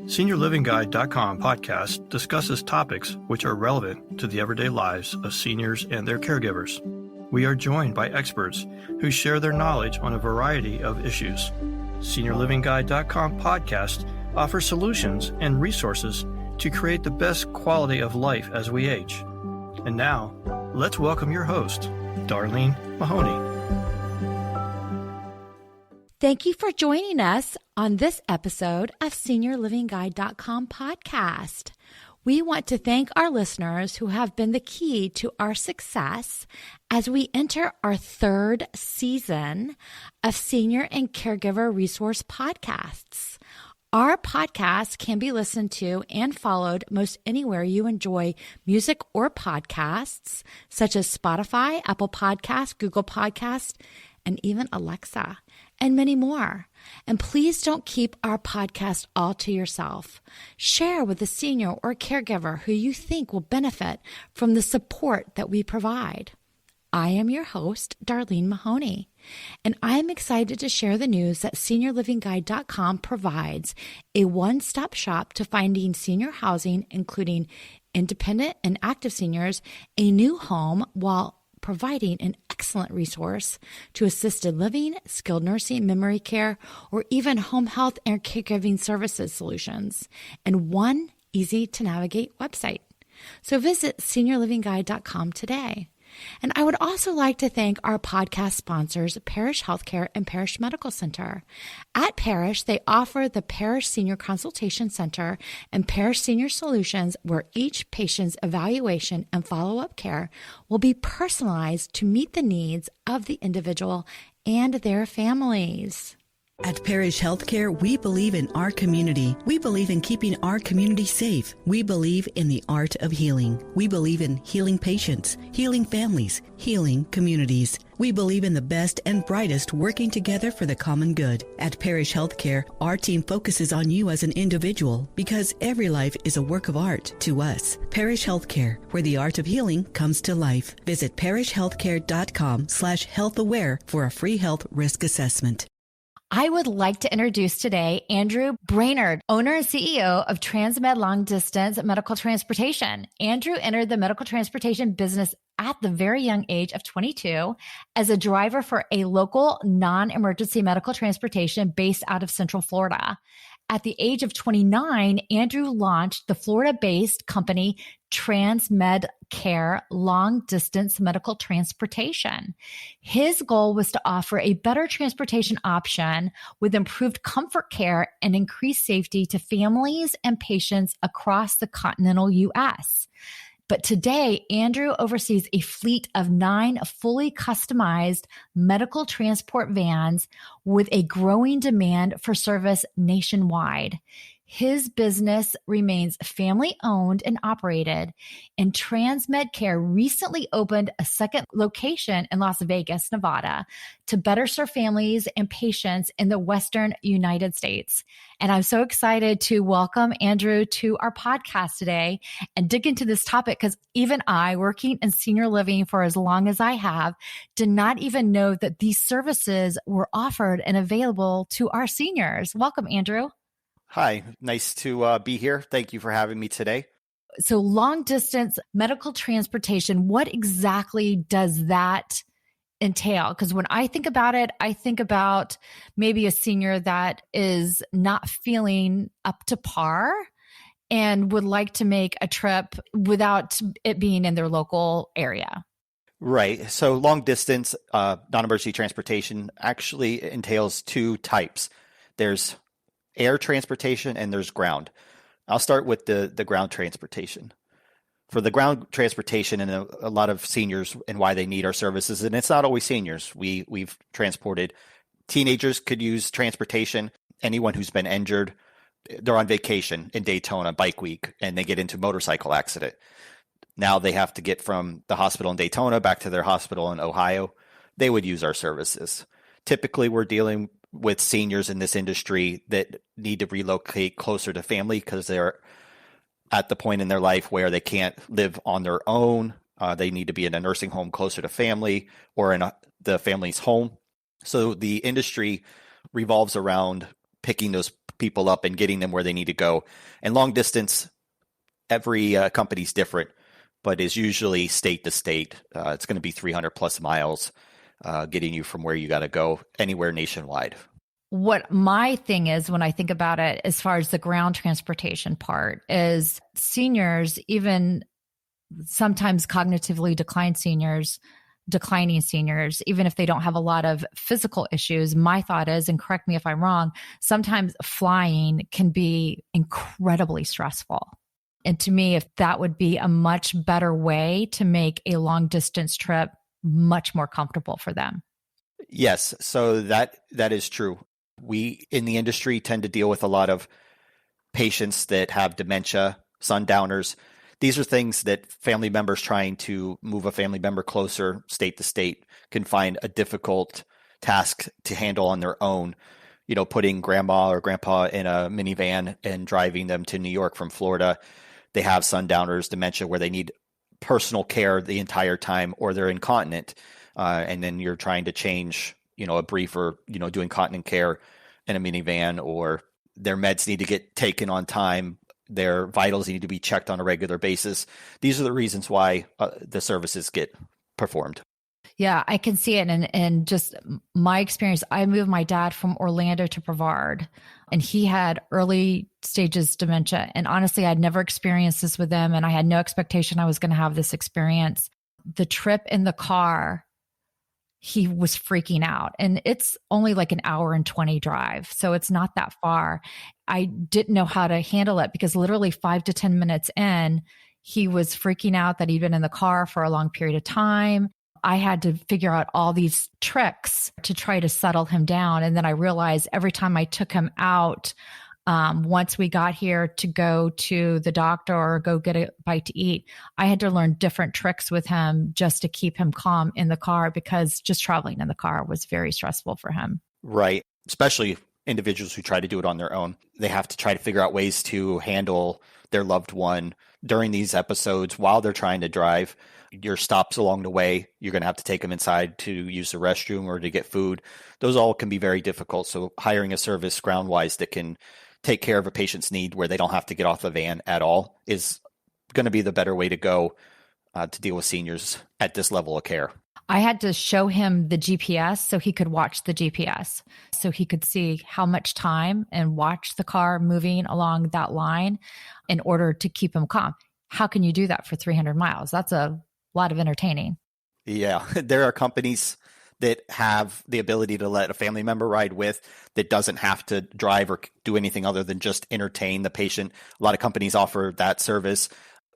SeniorLivingGuide.com podcast discusses topics which are relevant to the everyday lives of seniors and their caregivers. We are joined by experts who share their knowledge on a variety of issues. SeniorLivingGuide.com podcast offers solutions and resources to create the best quality of life as we age. And now, let's welcome your host, Darlene Mahoney. Thank you for joining us on this episode of SeniorLivingGuide.com podcast. We want to thank our listeners who have been the key to our success as we enter our third season of Senior and Caregiver Resource Podcasts. Our podcast can be listened to and followed most anywhere you enjoy music or podcasts, such as Spotify, Apple Podcasts, Google Podcasts, and even Alexa, and many more. And please don't keep our podcast all to yourself. Share with a senior or caregiver who you think will benefit from the support that we provide. I am your host, Darlene Mahoney, and I am excited to share the news that SeniorLivingGuide.com provides a one-stop shop to finding senior housing, including independent and active seniors, a new home, while providing an excellent resource to assisted living, skilled nursing, memory care, or even home health and caregiving services solutions, and one easy-to-navigate website. So visit SeniorLivingGuide.com today. And I would also like to thank our podcast sponsors, Parish Healthcare and Parish Medical Center. At Parish, they offer the Parish Senior Consultation Center and Parish Senior Solutions, where each patient's evaluation and follow-up care will be personalized to meet the needs of the individual and their families. At Parish Healthcare, we believe in our community. We believe in keeping our community safe. We believe in the art of healing. We believe in healing patients, healing families, healing communities. We believe in the best and brightest working together for the common good. At Parish Healthcare, our team focuses on you as an individual because every life is a work of art to us. Parish Healthcare, where the art of healing comes to life. Visit parishhealthcare.com/healthaware for a free health risk assessment. I would like to introduce today Andrew Brainerd, owner and CEO of TransMed Long Distance Medical Transportation. Andrew entered the medical transportation business at the very young age of 22 as a driver for a local non-emergency medical transportation based out of Central Florida. At the age of 29, Andrew launched the Florida-based company TransMed Care Long Distance Medical Transportation. His goal was to offer a better transportation option with improved comfort care and increased safety to families and patients across the continental U.S. But today, Andrew oversees a fleet of 9 fully customized medical transport vans with a growing demand for service nationwide. His business remains family-owned and operated, and TransMed Care recently opened a second location in Las Vegas, Nevada, to better serve families and patients in the Western United States. And I'm so excited to welcome Andrew to our podcast today and dig into this topic, because even I, working in senior living for as long as I have, did not even know that these services were offered and available to our seniors. Welcome, Andrew. Hi, nice to be here. Thank you for having me today. So long distance medical transportation, what exactly does that entail? Because when I think about it, I think about maybe a senior that is not feeling up to par and would like to make a trip without it being in their local area. Right. So long distance non-emergency transportation actually entails 2 types. There's air transportation and there's ground. I'll start with the ground transportation. For the ground transportation, and a lot of seniors and why they need our services, and it's not always seniors. We've transported teenagers, could use transportation. Anyone who's been injured, they're on vacation in Daytona bike week and they get into a motorcycle accident. Now they have to get from the hospital in Daytona back to their hospital in Ohio. They would use our services. Typically, we're dealing with seniors in this industry that need to relocate closer to family because they're at the point in their life where they can't live on their own. They need to be in a nursing home closer to family or in the family's home. So the industry revolves around picking those people up and getting them where they need to go. And long distance, every company's different, but is usually state to state. It's going to be 300 plus miles, getting you from where you got to go anywhere nationwide. What my thing is when I think about it, as far as the ground transportation part, is seniors, even sometimes cognitively declining seniors, even if they don't have a lot of physical issues, my thought is, and correct me if I'm wrong, sometimes flying can be incredibly stressful. And to me, if that would be a much better way to make a long distance trip much more comfortable for them. Yes, so that is true. We in the industry tend to deal with a lot of patients that have dementia, sundowners. These are things that family members trying to move a family member closer state to state can find a difficult task to handle on their own. You know, putting grandma or grandpa in a minivan and driving them to New York from Florida. They have sundowners, dementia, where they need personal care the entire time, or they're incontinent. And then you're trying to change, a brief, or, doing continent care in a minivan, or their meds need to get taken on time. Their vitals need to be checked on a regular basis. These are the reasons why the services get performed. Yeah, I can see it. And just my experience, I moved my dad from Orlando to Brevard, and he had early stages dementia. And honestly, I'd never experienced this with him, and I had no expectation I was going to have this experience. The trip in the car, he was freaking out, and it's only like an hour and 20 drive. So it's not that far. I didn't know how to handle it because literally 5 to 10 minutes in, he was freaking out that he'd been in the car for a long period of time. I had to figure out all these tricks to try to settle him down. And then I realized every time I took him out, once we got here to go to the doctor or go get a bite to eat, I had to learn different tricks with him just to keep him calm in the car, because just traveling in the car was very stressful for him. Right. Especially individuals who try to do it on their own. They have to try to figure out ways to handle their loved one during these episodes while they're trying to drive. Your stops along the way, you're going to have to take them inside to use the restroom or to get food. Those all can be very difficult. So hiring a service ground-wise that can take care of a patient's need where they don't have to get off the van at all is going to be the better way to go to deal with seniors at this level of care. I had to show him the GPS so he could watch the GPS, so he could see how much time and watch the car moving along that line in order to keep him calm. How can you do that for 300 miles? That's a lot of entertaining. Yeah, there are companies that have the ability to let a family member ride with that doesn't have to drive or do anything other than just entertain the patient. A lot of companies offer that service.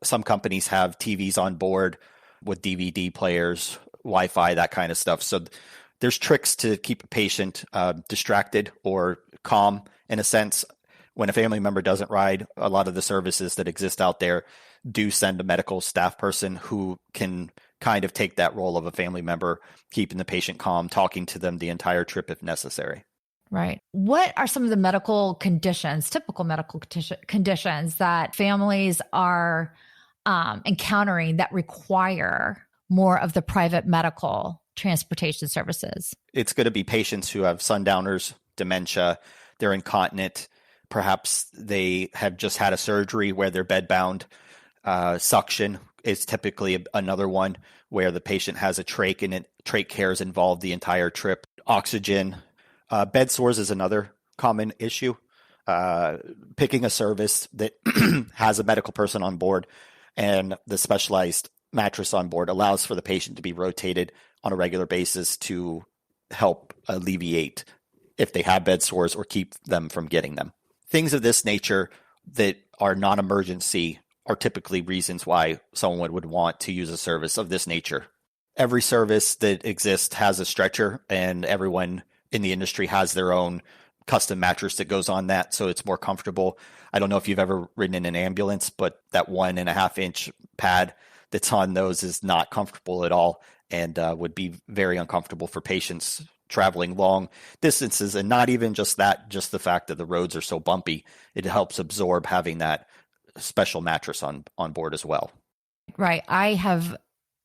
Some companies have TVs on board with DVD players, Wi-Fi, that kind of stuff. So there's tricks to keep a patient distracted or calm in a sense. When a family member doesn't ride, a lot of the services that exist out there do send a medical staff person who can kind of take that role of a family member, keeping the patient calm, talking to them the entire trip if necessary. Right. What are some of the medical conditions, typical medical conditions that families are encountering that require more of the private medical transportation services? It's going to be patients who have sundowners, dementia, they're incontinent. Perhaps they have just had a surgery where they're bedbound. Suction is typically another one where the patient has a trach and trach care is involved the entire trip. Oxygen. Bed sores is another common issue. Picking a service that has a medical person on board and the specialized mattress on board allows for the patient to be rotated on a regular basis to help alleviate if they have bed sores or keep them from getting them. Things of this nature that are non-emergency are typically reasons why someone would want to use a service of this nature. Every service that exists has a stretcher, and everyone in the industry has their own custom mattress that goes on that, so it's more comfortable. I don't know if you've ever ridden in an ambulance, but that 1.5 inch pad that's on those is not comfortable at all and would be very uncomfortable for patients traveling long distances. And not even just that, just the fact that the roads are so bumpy, it helps absorb having that special mattress on board as well. Right. I have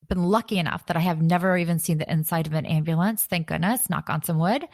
been lucky enough that I have never even seen the inside of an ambulance. Thank goodness, knock on some wood.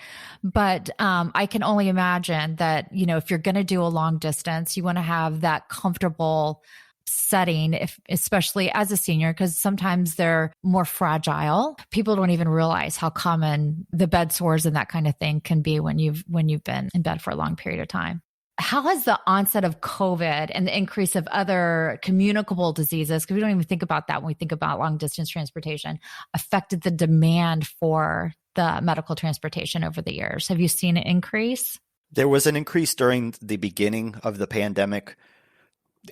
But I can only imagine that, if you're going to do a long distance, you want to have that comfortable setting, especially as a senior, because sometimes they're more fragile. People don't even realize how common the bed sores and that kind of thing can be when you've been in bed for a long period of time. How has the onset of COVID and the increase of other communicable diseases, because we don't even think about that when we think about long distance transportation, affected the demand for the medical transportation over the years? Have you seen an increase? There was an increase during the beginning of the pandemic.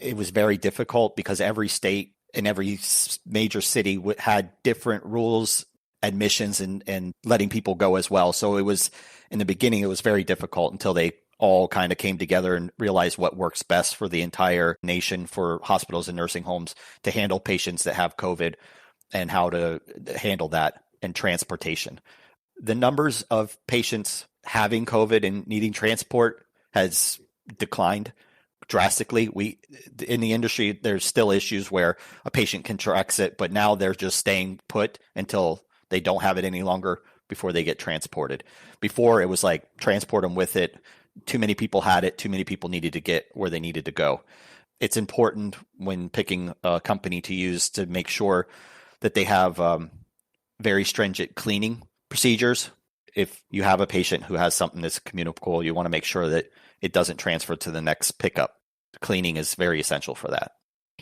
It was very difficult because every state and every major city had different rules, admissions, and letting people go as well. So it was, in the beginning, it was very difficult until they all kind of came together and realized what works best for the entire nation, for hospitals and nursing homes to handle patients that have COVID and how to handle that and transportation. The numbers of patients having COVID and needing transport has declined drastically. In the industry, there's still issues where a patient contracts it, but now they're just staying put until they don't have it any longer before they get transported. Before, it was like transport them with it. Too many people had it. Too many people needed to get where they needed to go. It's important when picking a company to use to make sure that they have very stringent cleaning procedures. If you have a patient who has something that's communicable, you want to make sure that it doesn't transfer to the next pickup. Cleaning is very essential for that.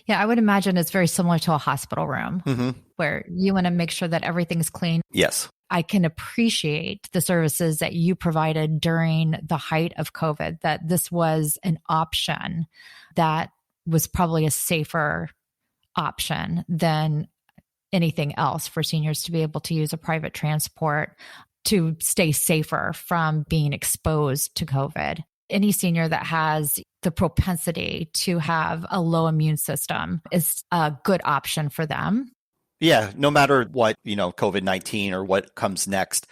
Yeah, I would imagine it's very similar to a hospital room where you want to make sure that everything's clean. Yes. I can appreciate the services that you provided during the height of COVID, that this was an option that was probably a safer option than anything else for seniors to be able to use a private transport to stay safer from being exposed to COVID. Any senior that has the propensity to have a low immune system is a good option for them. Yeah, no matter what, COVID-19 or what comes next,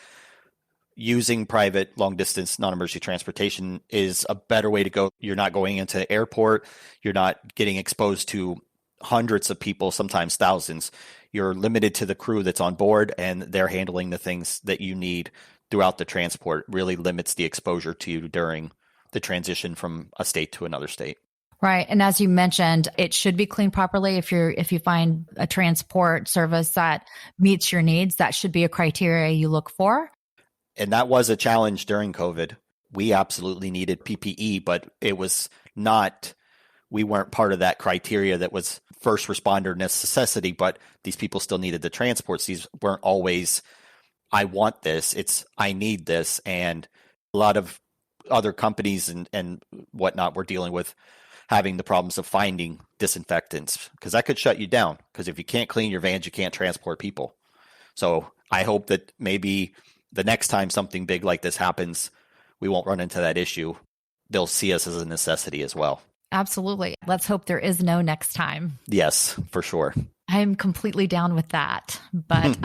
using private long-distance non-emergency transportation is a better way to go. You're not going into the airport. You're not getting exposed to hundreds of people, sometimes thousands. You're limited to the crew that's on board, and they're handling the things that you need throughout the transport. Really limits the exposure to you during the transition from a state to another state. Right. And as you mentioned, it should be cleaned properly. If you find a transport service that meets your needs, that should be a criteria you look for. And that was a challenge during COVID. We absolutely needed PPE, but it was not, we weren't part of that criteria that was first responder necessity, but these people still needed the transports. These weren't always, I want this, it's, I need this. And a lot of other companies and whatnot were dealing with having the problems of finding disinfectants, because that could shut you down. Because if you can't clean your vans, you can't transport people. So I hope that maybe the next time something big like this happens, we won't run into that issue. They'll see us as a necessity as well. Absolutely. Let's hope there is no next time. Yes, for sure. I'm completely down with that. But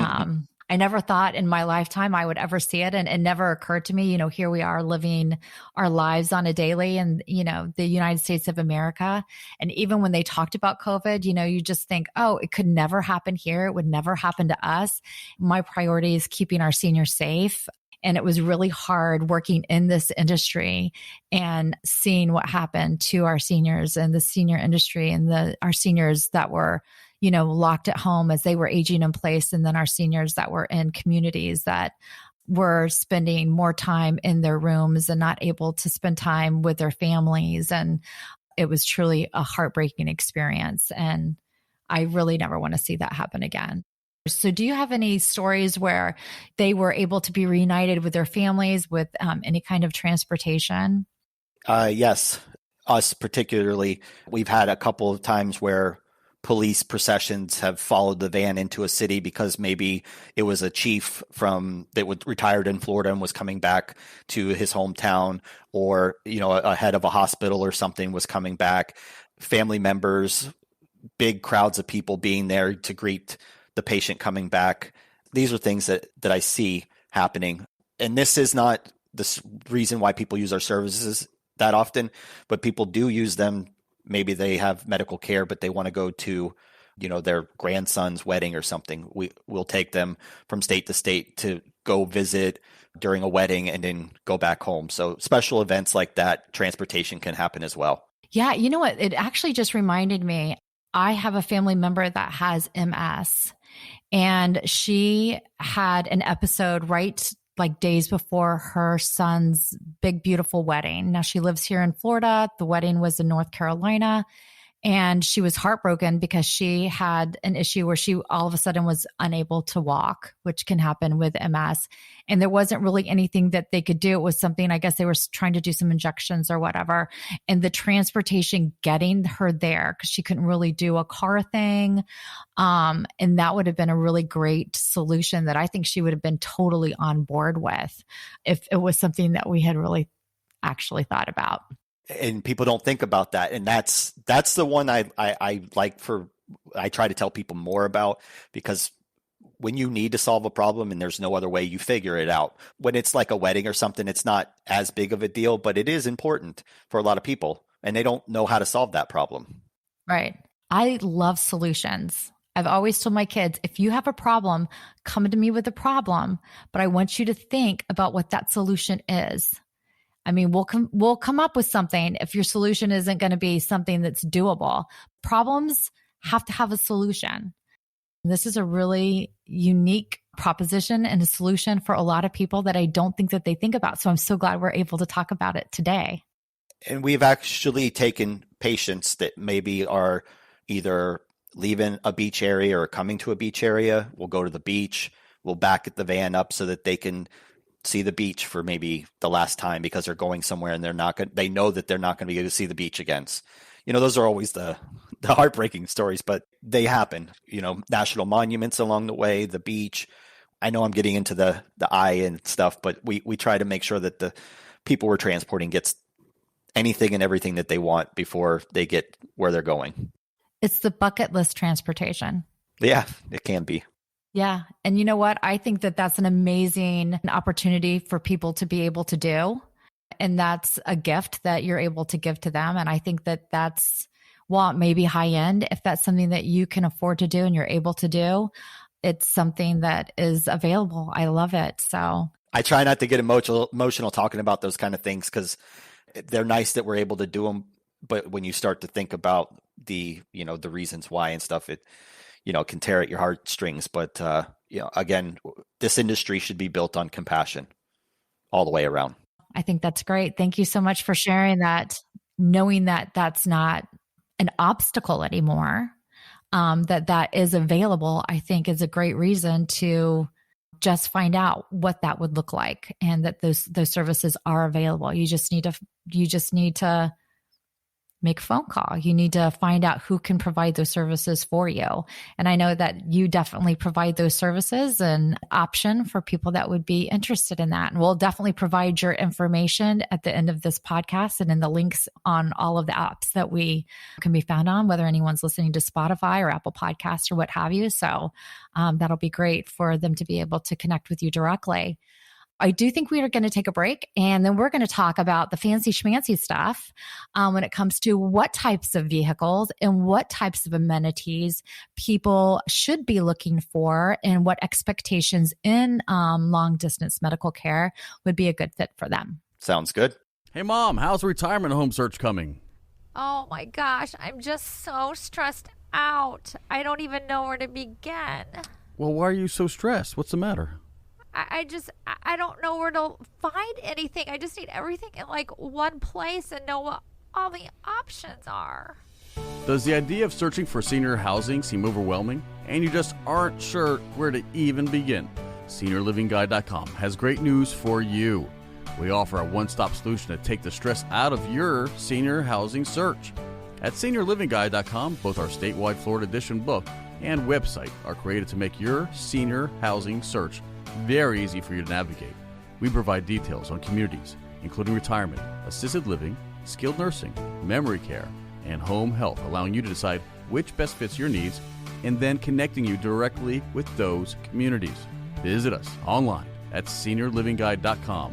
I never thought in my lifetime I would ever see it. And it never occurred to me, here we are living our lives on a daily in, the United States of America. And even when they talked about COVID, you just think, oh, it could never happen here. It would never happen to us. My priority is keeping our seniors safe. And it was really hard working in this industry and seeing what happened to our seniors and the senior industry and our seniors that were locked at home as they were aging in place. And then our seniors that were in communities that were spending more time in their rooms and not able to spend time with their families. And it was truly a heartbreaking experience. And I really never want to see that happen again. So do you have any stories where they were able to be reunited with their families with any kind of transportation? Yes, us particularly. We've had a couple of times where police processions have followed the van into a city because maybe it was a chief that was retired in Florida and was coming back to his hometown, or, a head of a hospital or something was coming back. Family members, big crowds of people being there to greet the patient coming back. These are things that I see happening. And this is not the reason why people use our services that often, but people do use them. Maybe they have medical care, but they want to go to their grandson's wedding or something. We'll take them from state to state to go visit during a wedding and then go back home. So special events like that, transportation can happen as well. Yeah. You know what? It actually just reminded me, I have a family member that has MS, and she had an episode right like days before her son's big, beautiful wedding. Now she lives here in Florida. The wedding was in North Carolina. And she was heartbroken because she had an issue where she all of a sudden was unable to walk, which can happen with MS. And there wasn't really anything that they could do. It was something, I guess they were trying to do some injections or whatever. And the transportation getting her there, because she couldn't really do a car thing. And that would have been a really great solution that I think she would have been totally on board with if it was something that we had really actually thought about. And people don't think about that. And that's the one I try to tell people more about, because when you need to solve a problem and there's no other way, you figure it out. When it's like a wedding or something, it's not as big of a deal, but it is important for a lot of people, and they don't know how to solve that problem. Right. I love solutions. I've always told my kids, if you have a problem, come to me with a problem, but I want you to think about what that solution is. I mean, we'll come up with something if your solution isn't going to be something that's doable. Problems have to have a solution. This is a really unique proposition and a solution for a lot of people that I don't think that they think about. So I'm so glad we're able to talk about it today. And we've actually taken patients that maybe are either leaving a beach area or coming to a beach area. We'll go to the beach. We'll back the van up so that they can see the beach for maybe the last time, because they're going somewhere and they know that they're not going to be able to see the beach again. Those are always the heartbreaking stories, but they happen. National monuments along the way, the beach. I know I'm getting into the eye and stuff, but we try to make sure that the people we're transporting gets anything and everything that they want before they get where they're going. It's the bucket list transportation. Yeah, it can be. Yeah. And you know what? I think that that's an amazing opportunity for people to be able to do. And that's a gift that you're able to give to them. And I think that that's, while it may be high end, if that's something that you can afford to do and you're able to do, it's something that is available. I love it. So I try not to get emotional talking about those kind of things, because they're nice that we're able to do them. But when you start to think about the reasons why and stuff, it can tear at your heartstrings. But, again, this industry should be built on compassion all the way around. I think that's great. Thank you so much for sharing that, knowing that that's not an obstacle anymore, that is available, I think is a great reason to just find out what that would look like, and that those services are available. You just need to make a phone call. You need to find out who can provide those services for you. And I know that you definitely provide those services, an option for people that would be interested in that. And we'll definitely provide your information at the end of this podcast and in the links on all of the apps that we can be found on, whether anyone's listening to Spotify or Apple Podcasts or what have you. So that'll be great for them to be able to connect with you directly. I do think we are going to take a break, and then we're going to talk about the fancy schmancy stuff when it comes to what types of vehicles and what types of amenities people should be looking for, and what expectations in long distance medical care would be a good fit for them. Sounds good. Hey, Mom, how's the retirement home search coming? Oh my gosh, I'm just so stressed out. I don't even know where to begin. Well, why are you so stressed? What's the matter? I don't know where to find anything. I just need everything in like one place and know what all the options are. Does the idea of searching for senior housing seem overwhelming and you just aren't sure where to even begin? SeniorLivingGuide.com has great news for you. We offer a one-stop solution to take the stress out of your senior housing search. At SeniorLivingGuide.com, both our statewide Florida edition book and website are created to make your senior housing search very easy for you to navigate. We provide details on communities, including retirement, assisted living, skilled nursing, memory care, and home health, allowing you to decide which best fits your needs and then connecting you directly with those communities. Visit us online at SeniorLivingGuide.com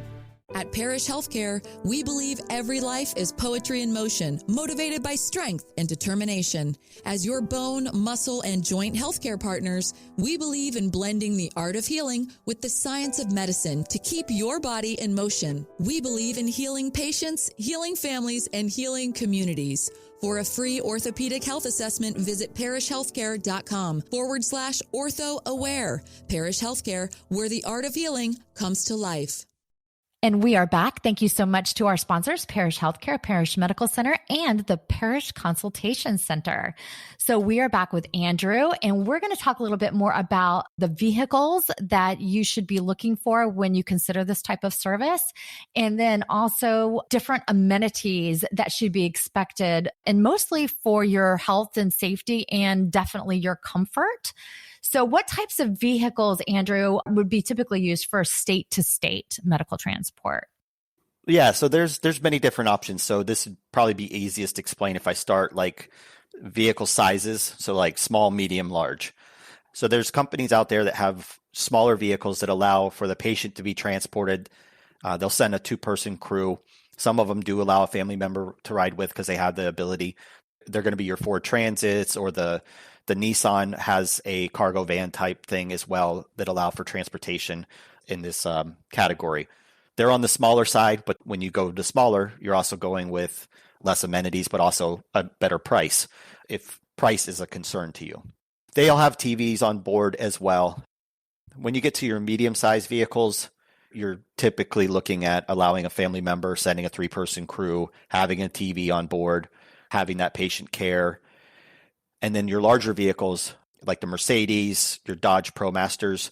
At Parish Healthcare, we believe every life is poetry in motion, motivated by strength and determination. As your bone, muscle, and joint healthcare partners, we believe in blending the art of healing with the science of medicine to keep your body in motion. We believe in healing patients, healing families, and healing communities. For a free orthopedic health assessment, visit parishhealthcare.com/orthoaware. Parish Healthcare, where the art of healing comes to life. And we are back. Thank you so much to our sponsors, Parish Healthcare, Parish Medical Center, and the Parish Consultation Center. So we are back with Andrew, and we're going to talk a little bit more about the vehicles that you should be looking for when you consider this type of service, and then also different amenities that should be expected, and mostly for your health and safety and definitely your comfort. So what types of vehicles, Andrew, would be typically used for state-to-state medical transport? Yeah, so there's many different options. So this would probably be easiest to explain if I start like vehicle sizes, so like small, medium, large. So there's companies out there that have smaller vehicles that allow for the patient to be transported. They'll send a 2-person crew. Some of them do allow a family member to ride with because they have the ability. They're going to be your Ford Transits, or the Nissan has a cargo van type thing as well that allow for transportation in this category. They're on the smaller side, but when you go to smaller, you're also going with less amenities, but also a better price if price is a concern to you. They all have TVs on board as well. When you get to your medium-sized vehicles, you're typically looking at allowing a family member, sending a 3-person crew, having a TV on board, having that patient care. And then your larger vehicles, like the Mercedes, your Dodge ProMasters,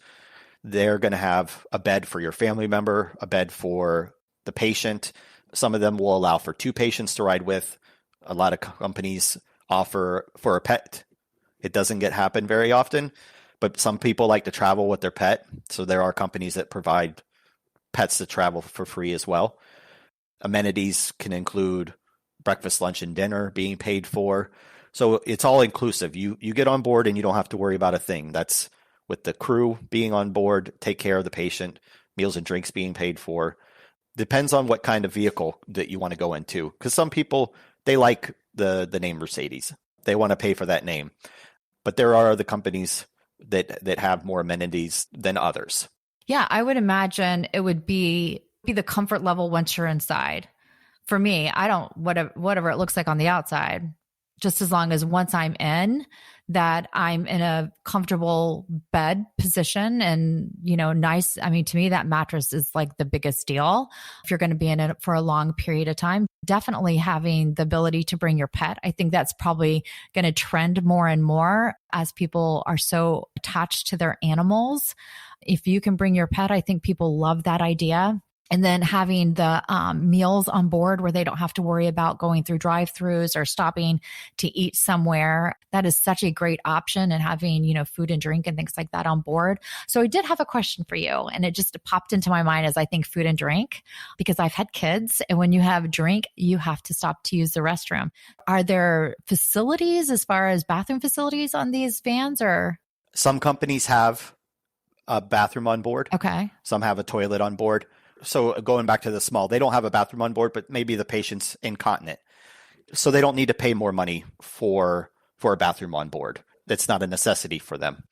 they're going to have a bed for your family member, a bed for the patient. Some of them will allow for 2 patients to ride with. A lot of companies offer for a pet. It doesn't happen very often, but some people like to travel with their pet. So there are companies that provide pets to travel for free as well. Amenities can include breakfast, lunch, and dinner being paid for. So it's all inclusive. You get on board and you don't have to worry about a thing. That's with the crew being on board, take care of the patient, meals and drinks being paid for. Depends on what kind of vehicle that you want to go into. Because some people, they like the name Mercedes. They want to pay for that name. But there are other companies that have more amenities than others. Yeah, I would imagine it would be the comfort level once you're inside. For me, I don't, whatever it looks like on the outside, just as long as once I'm in, that I'm in a comfortable bed position and, nice. I mean, to me, that mattress is like the biggest deal. If you're going to be in it for a long period of time, definitely having the ability to bring your pet. I think that's probably going to trend more and more as people are so attached to their animals. If you can bring your pet, I think people love that idea. And then having the meals on board where they don't have to worry about going through drive-thrus or stopping to eat somewhere. That is such a great option, and having, food and drink and things like that on board. So I did have a question for you, and it just popped into my mind as I think food and drink, because I've had kids, and when you have drink, you have to stop to use the restroom. Are there facilities as far as bathroom facilities on these vans, or? Some companies have a bathroom on board. Okay. Some have a toilet on board. So going back to the small, they don't have a bathroom on board, but maybe the patient's incontinent. So they don't need to pay more money for a bathroom on board. It's not a necessity for them.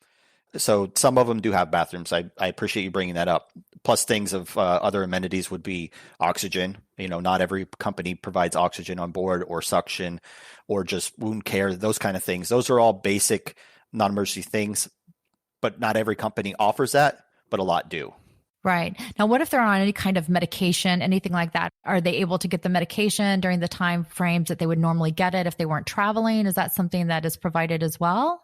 So some of them do have bathrooms. I appreciate you bringing that up. Plus things of other amenities would be oxygen. Not every company provides oxygen on board, or suction, or just wound care, those kind of things. Those are all basic non-emergency things, but not every company offers that, but a lot do. Right. Now, what if they're on any kind of medication, anything like that? Are they able to get the medication during the time frames that they would normally get it if they weren't traveling? Is that something that is provided as well?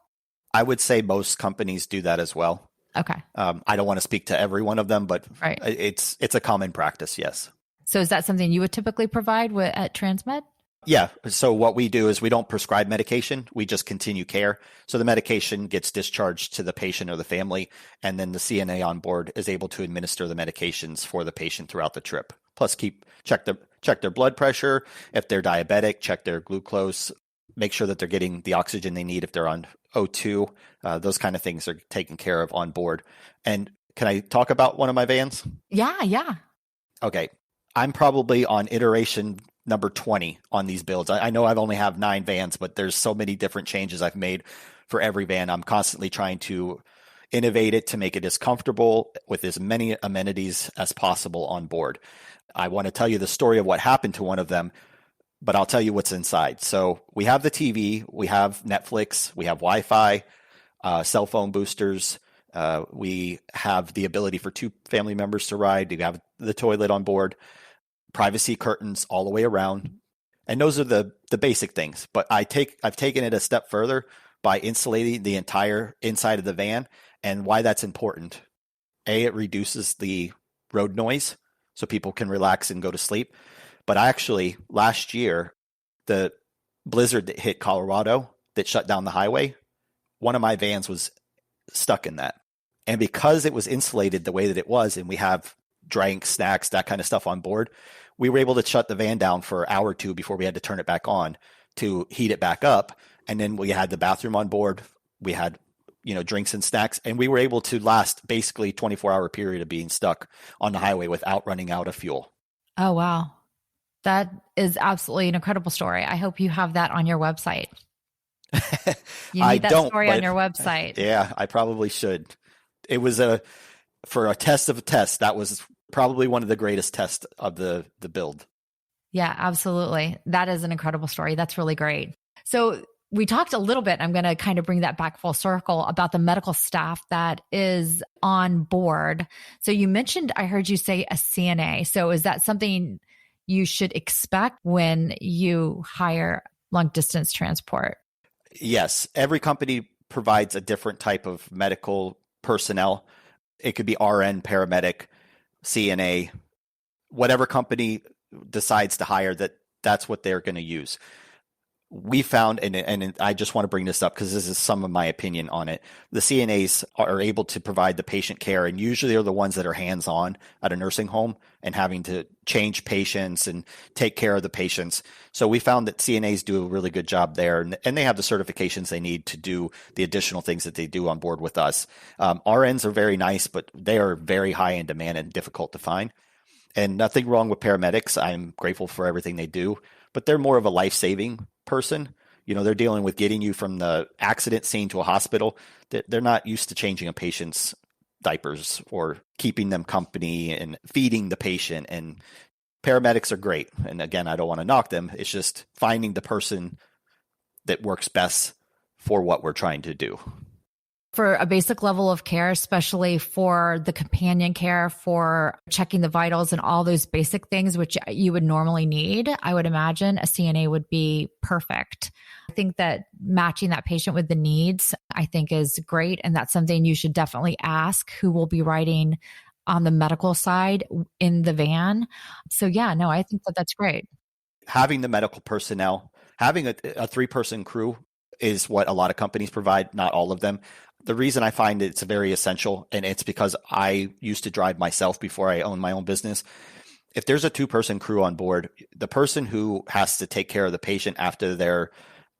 I would say most companies do that as well. Okay. I don't want to speak to every one of them, but right. It's a common practice, yes. So is that something you would typically provide at Transmed? Yeah. So what we do is we don't prescribe medication. We just continue care. So the medication gets discharged to the patient or the family, and then the CNA on board is able to administer the medications for the patient throughout the trip. Plus check their blood pressure. If they're diabetic, check their glucose, make sure that they're getting the oxygen they need if they're on O2. Those kind of things are taken care of on board. And can I talk about one of my vans? Yeah. Okay. I'm probably on iteration number 20 on these builds. I know I've only have 9 vans, but there's so many different changes I've made for every van. I'm constantly trying to innovate it to make it as comfortable with as many amenities as possible on board. I want to tell you the story of what happened to one of them, but I'll tell you what's inside. So we have the TV, we have Netflix, we have Wi-Fi, cell phone boosters. We have the ability for 2 family members to ride. We have the toilet on board, privacy curtains all the way around. And those are the basic things. But I've taken it a step further by insulating the entire inside of the van. And why that's important. A, it reduces the road noise so people can relax and go to sleep. But actually, last year, the blizzard that hit Colorado that shut down the highway, one of my vans was stuck in that. And because it was insulated the way that it was, and we have drinks, snacks, that kind of stuff on board, we were able to shut the van down for an hour or two before we had to turn it back on to heat it back up. And then we had the bathroom on board. We had drinks and snacks, and we were able to last basically 24-hour period of being stuck on the highway without running out of fuel. Oh, wow. That is absolutely an incredible story. I hope you have that on your website. You need that story on your website. Yeah, I probably should. It was for a test of a test. That was probably one of the greatest tests of the build. Yeah, absolutely. That is an incredible story. That's really great. So we talked a little bit, I'm going to kind of bring that back full circle, about the medical staff that is on board. So you mentioned, I heard you say a CNA. So is that something you should expect when you hire long distance transport? Yes. Every company provides a different type of medical personnel. It could be RN, paramedic, CNA, whatever company decides to hire, that's what they're going to use. We found, and I just want to bring this up because this is some of my opinion on it, the CNAs are able to provide the patient care, and usually are the ones that are hands-on at a nursing home and having to change patients and take care of the patients. So we found that CNAs do a really good job there, and they have the certifications they need to do the additional things that they do on board with us. RNs are very nice, but they are very high in demand and difficult to find. And nothing wrong with paramedics. I'm grateful for everything they do, but they're more of a life-saving person. They're dealing with getting you from the accident scene to a hospital. They're not used to changing a patient's diapers or keeping them company and feeding the patient. And paramedics are great. And again, I don't want to knock them. It's just finding the person that works best for what we're trying to do. For a basic level of care, especially for the companion care, for checking the vitals and all those basic things, which you would normally need, I would imagine a CNA would be perfect. I think that matching that patient with the needs, I think, is great. And that's something you should definitely ask who will be riding on the medical side in the van. So yeah, no, I think that that's great. Having the medical personnel, having a 3-person crew is what a lot of companies provide, not all of them. The reason I find it's very essential, and it's because I used to drive myself before I owned my own business. If there's a 2-person crew on board, the person who has to take care of the patient after they're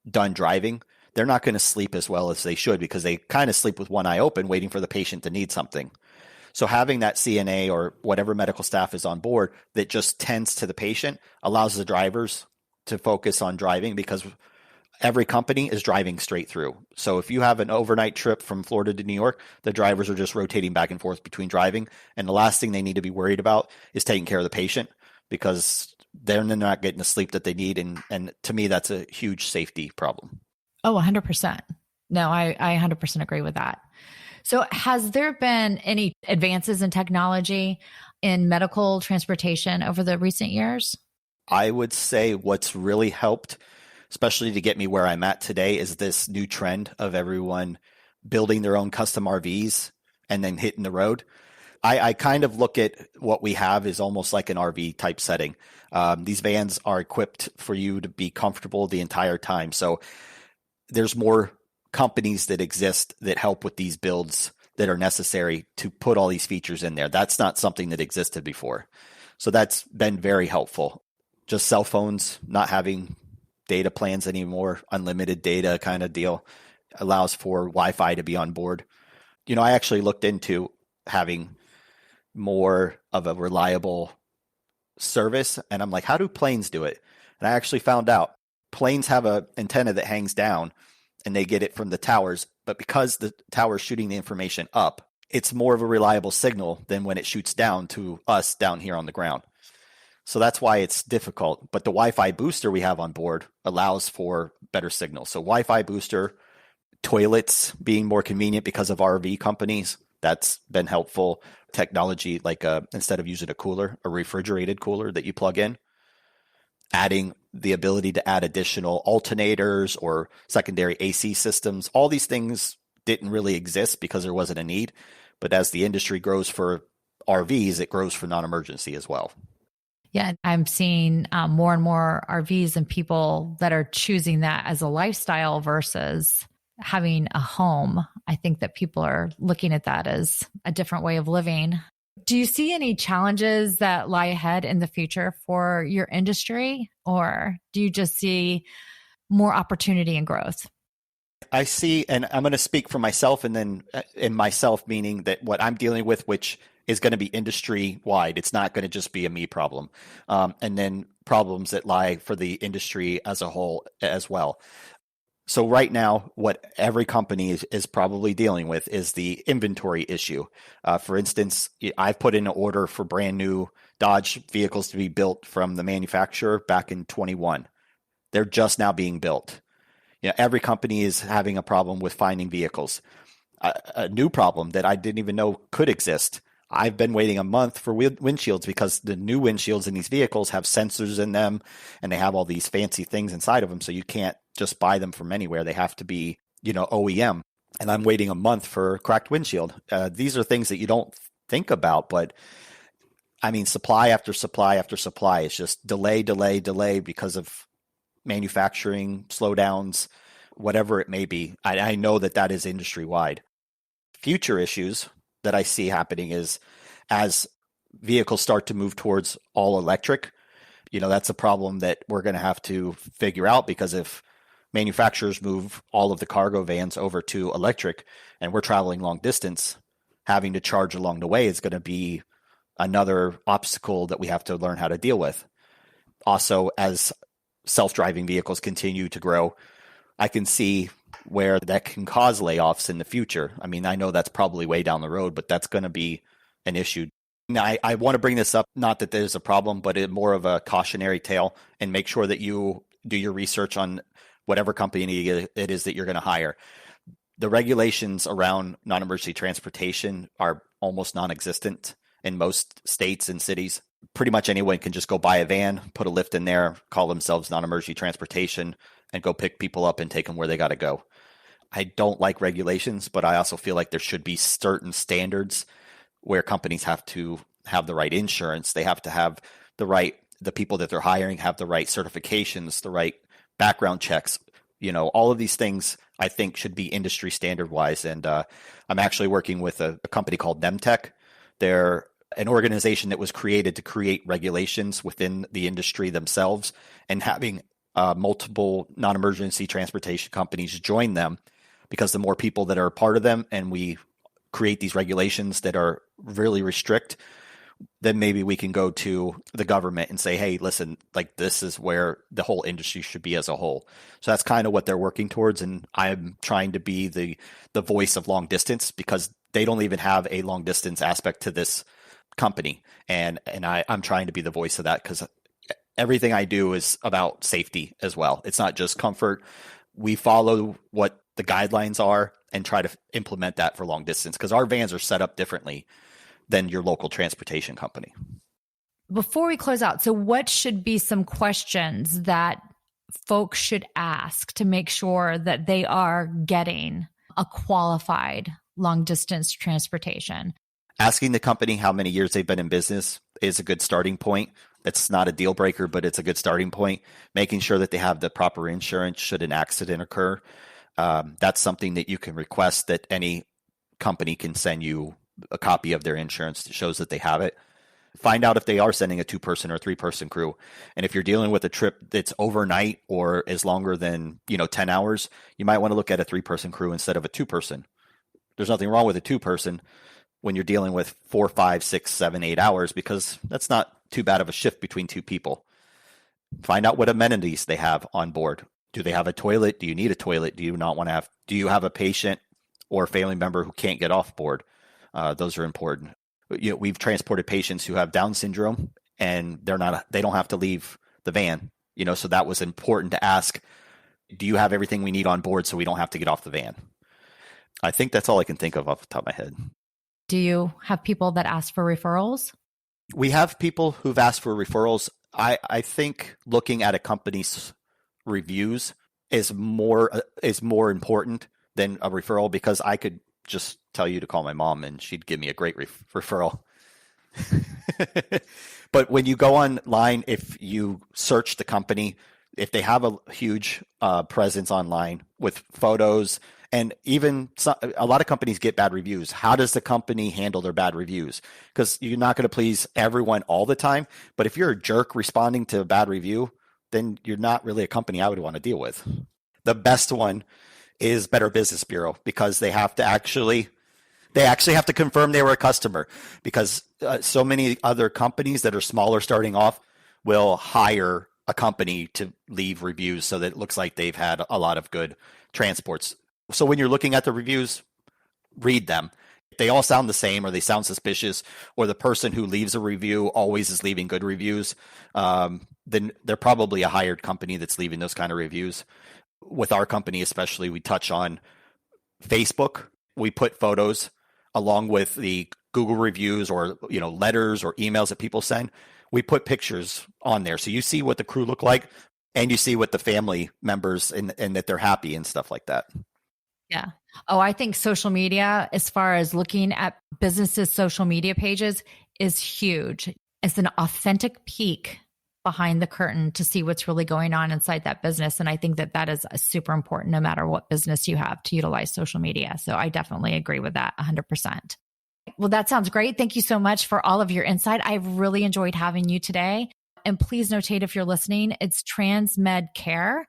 done driving, they're not going to sleep as well as they should because they kind of sleep with one eye open waiting for the patient to need something. So having that CNA or whatever medical staff is on board that just tends to the patient allows the drivers to focus on driving, because every company is driving straight through. So if you have an overnight trip from Florida to New York, the drivers are just rotating back and forth between driving. And the last thing they need to be worried about is taking care of the patient, because they're not getting the sleep that they need. And to me, that's a huge safety problem. Oh, 100%. No, I 100% agree with that. So has there been any advances in technology in medical transportation over the recent years? I would say what's really helped, especially to get me where I'm at today, is this new trend of everyone building their own custom RVs and then hitting the road. I kind of look at what we have as almost like an RV type setting. These vans are equipped for you to be comfortable the entire time. So there's more companies that exist that help with these builds that are necessary to put all these features in there. That's not something that existed before. So that's been very helpful. Just cell phones, not having data plans anymore, unlimited data kind of deal, allows for Wi-Fi to be on board. I actually looked into having more of a reliable service. And I'm like, how do planes do it? And I actually found out planes have an antenna that hangs down and they get it from the towers. But because the tower is shooting the information up, it's more of a reliable signal than when it shoots down to us down here on the ground. So that's why it's difficult. But the Wi-Fi booster we have on board allows for better signal. So Wi-Fi booster, toilets being more convenient because of RV companies, that's been helpful. Technology, like instead of using a cooler, a refrigerated cooler that you plug in, adding the ability to add additional alternators or secondary AC systems. All these things didn't really exist because there wasn't a need. But as the industry grows for RVs, it grows for non-emergency as well. Yeah, I'm seeing more and more RVs and people that are choosing that as a lifestyle versus having a home. I think that people are looking at that as a different way of living. Do you see any challenges that lie ahead in the future for your industry, or do you just see more opportunity and growth? I see, and I'm going to speak for myself, and then in myself, meaning that what I'm dealing with, which is going to be industry wide. It's not going to just be a me problem. And then problems that lie for the industry as a whole as well. So right now, what every company is probably dealing with is the inventory issue. For instance, I've put in an order for brand new Dodge vehicles to be built from the manufacturer back in 21. They're just now being built. Every company is having a problem with finding vehicles. A new problem that I didn't even know could exist. I've been waiting a month for windshields because the new windshields in these vehicles have sensors in them and they have all these fancy things inside of them. So you can't just buy them from anywhere. They have to be, OEM. And I'm waiting a month for a cracked windshield. These are things that you don't think about, but I mean, supply after supply after supply. It's just delay because of manufacturing slowdowns, whatever it may be. I know that is industry wide. Future issues that I see happening is as vehicles start to move towards all electric, that's a problem that we're going to have to figure out, because if manufacturers move all of the cargo vans over to electric and we're traveling long distance, having to charge along the way is going to be another obstacle that we have to learn how to deal with. Also, as self-driving vehicles continue to grow, I can see where that can cause layoffs in the future. I mean, I know that's probably way down the road, but that's going to be an issue. Now, I want to bring this up, not that there's a problem, but more of a cautionary tale, and make sure that you do your research on whatever company it is that you're going to hire. The regulations around non-emergency transportation are almost non-existent in most states and cities. Pretty much anyone can just go buy a van, put a lift in there, call themselves non-emergency transportation, and go pick people up and take them where they got to go. I don't like regulations, but I also feel like there should be certain standards where companies have to have the right insurance. They have to have the people that they're hiring have the right certifications, the right background checks. All of these things I think should be industry standard wise. And I'm actually working with a company called Nemtech. They're an organization that was created to create regulations within the industry themselves, and having multiple non-emergency transportation companies join them, because the more people that are a part of them and we create these regulations that are really restrict, then maybe we can go to the government and say, hey, listen, like this is where the whole industry should be as a whole. So that's kind of what they're working towards. And I'm trying to be the voice of long distance, because they don't even have a long distance aspect to this company. And I'm trying to be the voice of that, because everything I do is about safety as well. It's not just comfort. We follow what the guidelines are and try to implement that for long distance, because our vans are set up differently than your local transportation company. Before we close out, so what should be some questions that folks should ask to make sure that they are getting a qualified long distance transportation? Asking the company how many years they've been in business is a good starting point. It's not a deal breaker, but it's a good starting point. Making sure that they have the proper insurance should an accident occur. That's something that you can request, that any company can send you a copy of their insurance that shows that they have it. Find out if they are sending a 2-person or 3-person crew. And if you're dealing with a trip that's overnight or is longer than 10 hours, you might want to look at a 3-person crew instead of a 2-person. There's nothing wrong with a 2-person when you're dealing with 4, 5, 6, 7, 8 hours, because that's not too bad of a shift between two people. Find out what amenities they have on board. Do they have a toilet? Do you need a toilet? Do you have a patient or a family member who can't get off board? Those are important. We've transported patients who have Down syndrome and they don't have to leave the van, so that was important to ask, do you have everything we need on board so we don't have to get off the van? I think that's all I can think of off the top of my head. Do you have people that ask for referrals? We have people who've asked for referrals. I think looking at a company's reviews is more important than a referral, because I could just tell you to call my mom and she'd give me a great referral. But when you go online, if you search the company, if they have a huge presence online with photos, and even a lot of companies get bad reviews. How does the company handle their bad reviews? Because you're not going to please everyone all the time. But if you're a jerk responding to a bad review, then you're not really a company I would want to deal with. The best one is Better Business Bureau, because they actually have to confirm they were a customer, because so many other companies that are smaller starting off will hire a company to leave reviews so that it looks like they've had a lot of good transports. So when you're looking at the reviews, read them. If they all sound the same, or they sound suspicious, or the person who leaves a review always is leaving good reviews, then they're probably a hired company that's leaving those kind of reviews. With our company especially, we touch on Facebook. We put photos along with the Google reviews, or letters or emails that people send. We put pictures on there, so you see what the crew look like, and you see what the family members and that they're happy and stuff like that. Yeah. Oh, I think social media, as far as looking at businesses' social media pages, is huge. It's an authentic peek behind the curtain to see what's really going on inside that business. And I think that is super important, no matter what business you have, to utilize social media. So I definitely agree with that 100%. Well, that sounds great. Thank you so much for all of your insight. I've really enjoyed having you today. And please notate, if you're listening, it's TransMed Care,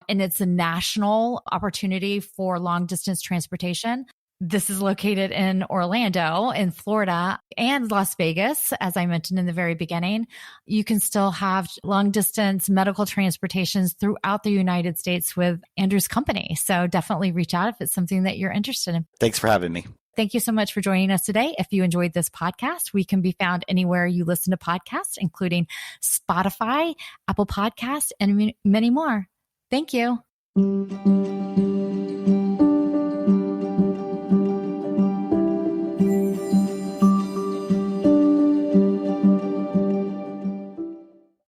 and it's a national opportunity for long distance transportation. This is located in Orlando, in Florida, and Las Vegas, as I mentioned in the very beginning. You can still have long distance medical transportations throughout the United States with Andrew's company. So definitely reach out if it's something that you're interested in. Thanks for having me. Thank you so much for joining us today. If you enjoyed this podcast, we can be found anywhere you listen to podcasts, including Spotify, Apple Podcasts, and many more. Thank you.